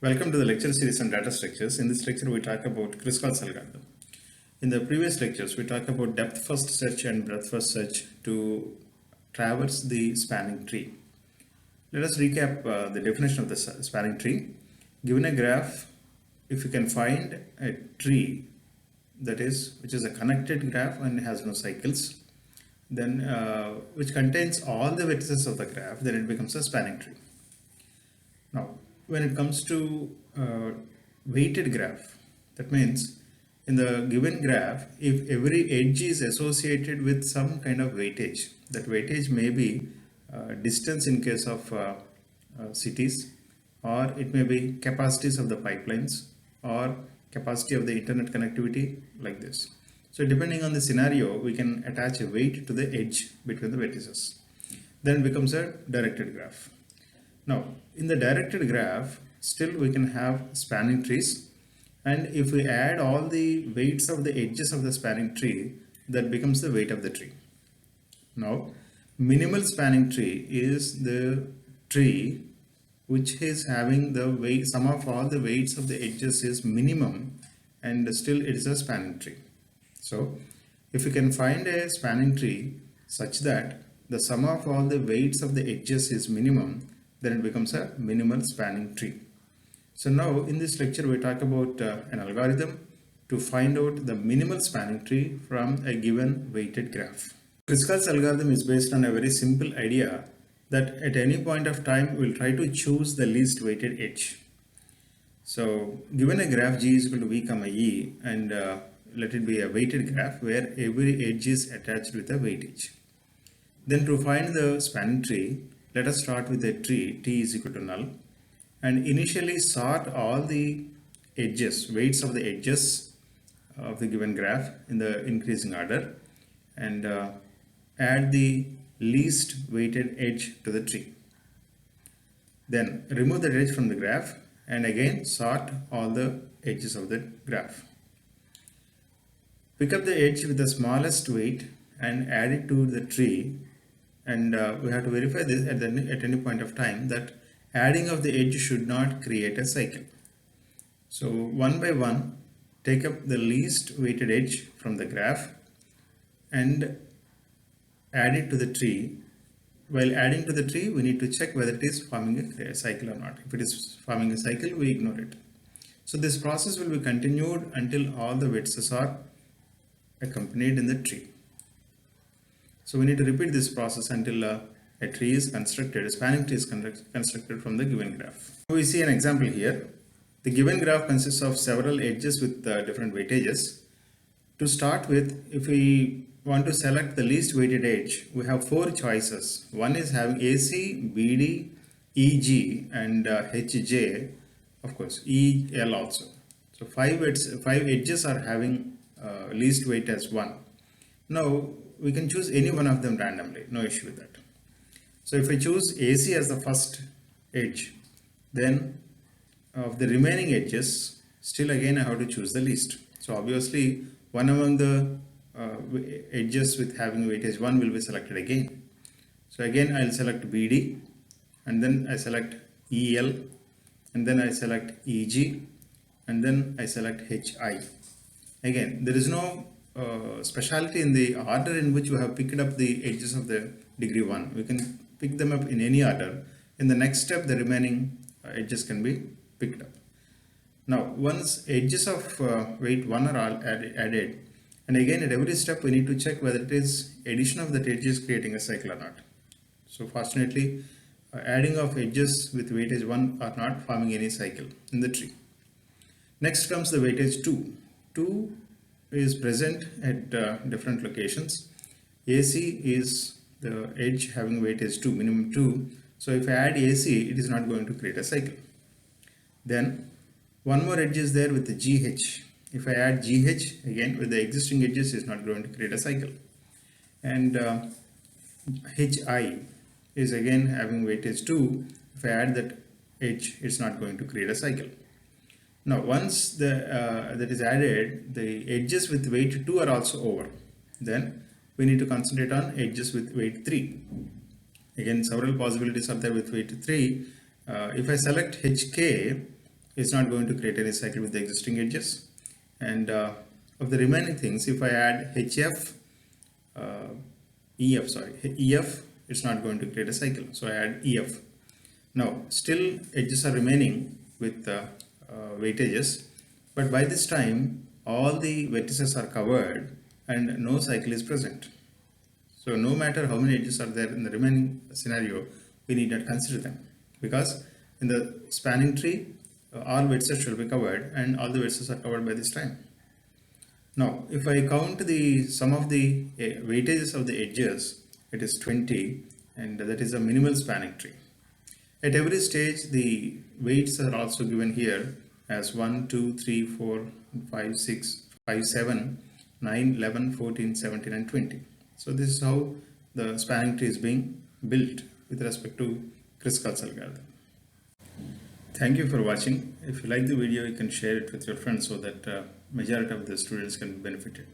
Welcome to the lecture series on data structures. In this lecture, we talk about Kruskal'S algorithm. In the previous lectures, we talked about depth first search and breadth first search to traverse the spanning tree. Let us recap the definition of the spanning tree. Given a graph, if you can find a tree which is a connected graph and has no cycles, then which contains all the vertices of the graph, then it becomes a spanning tree. Now, when it comes to weighted graph, that means in the given graph, if every edge is associated with some kind of weightage, that weightage may be distance in case of cities, or it may be capacities of the pipelines, or capacity of the internet connectivity, like this. So depending on the scenario, we can attach a weight to the edge between the vertices. Then it becomes a directed graph. Now, in the directed graph, still we can have spanning trees, and if we add all the weights of the edges of the spanning tree, that becomes the weight of the tree. Now, minimal spanning tree is the tree which is having the weight, sum of all the weights of the edges is minimum, and still it is a spanning tree. So, if you can find a spanning tree such that the sum of all the weights of the edges is minimum, then it becomes a minimal spanning tree. So now in this lecture we talk about an algorithm to find out the minimal spanning tree from a given weighted graph. Kruskal'S algorithm is based on a very simple idea that at any point of time we'll try to choose the least weighted edge. So given a graph G is equal to V comma E, and let it be a weighted graph where every edge is attached with a weightage. Then to find the spanning tree, let us start with a tree T is equal to null, and initially sort all the edges, weights of the edges of the given graph in the increasing order, and add the least weighted edge to the tree. Then remove the edge from the graph and again sort all the edges of the graph. Pick up the edge with the smallest weight and add it to the tree, and we have to verify this at any point of time that adding of the edge should not create a cycle. So one by one, take up the least weighted edge from the graph and add it to the tree. While adding to the tree, we need to check whether it is forming a cycle or not. If it is forming a cycle, we ignore it. So this process will be continued until all the vertices are accompanied in the tree. So we need to repeat this process until a tree is constructed, a spanning tree is constructed from the given graph. We see an example here. The given graph consists of several edges with different weightages. To start with, if we want to select the least weighted edge, we have four choices. One is having AC, BD, EG, and HJ, of course, EL also. So five edges are having least weight as 1. Now we can choose any one of them randomly, no issue with that. So if I choose AC as the first edge, then of the remaining edges, still again I have to choose the least. So obviously one among the edges with having weightage 1 will be selected again. So again I'll select BD, and then I select EL, and then I select EG, and then I select HI. Again, there is no speciality in the order in which you have picked up the edges of the degree 1. We can pick them up in any order. In the next step, the remaining edges can be picked up. Now, once edges of weight 1 are all added, and again at every step we need to check whether it is addition of that edge is creating a cycle or not. So fortunately, adding of edges with weightage 1 are not forming any cycle in the tree. Next comes the weightage 2. 2 is present at different locations. AC is the edge having weightage 2, minimum 2. So if I add AC, it is not going to create a cycle. Then one more edge is there with the GH. If I add GH again with the existing edges, is not going to create a cycle. And HI is again having weightage 2. If I add that edge, it's not going to create a cycle. Now once that is added, the edges with weight 2 are also over. Then we need to concentrate on edges with weight 3. Again, several possibilities are there with weight 3. If I select HK, it's not going to create any cycle with the existing edges. And of the remaining things, if I add HF, EF, it's not going to create a cycle. So I add EF. Now, still edges are remaining with weightages, but by this time, all the vertices are covered and no cycle is present. So no matter how many edges are there in the remaining scenario, we need not consider them, because in the spanning tree, all vertices should be covered and all the vertices are covered by this time. Now, if I count the sum of the weightages of the edges, it is 20, and that is a minimal spanning tree. At every stage, the weights are also given here as 1, 2, 3, 4, 5, 6, 5, 7, 9, 11, 14, 17, and 20. So this is how the spanning tree is being built with respect to Kruskal'S algorithm. Thank you for watching. If you like the video, you can share it with your friends so that majority of the students can be benefited.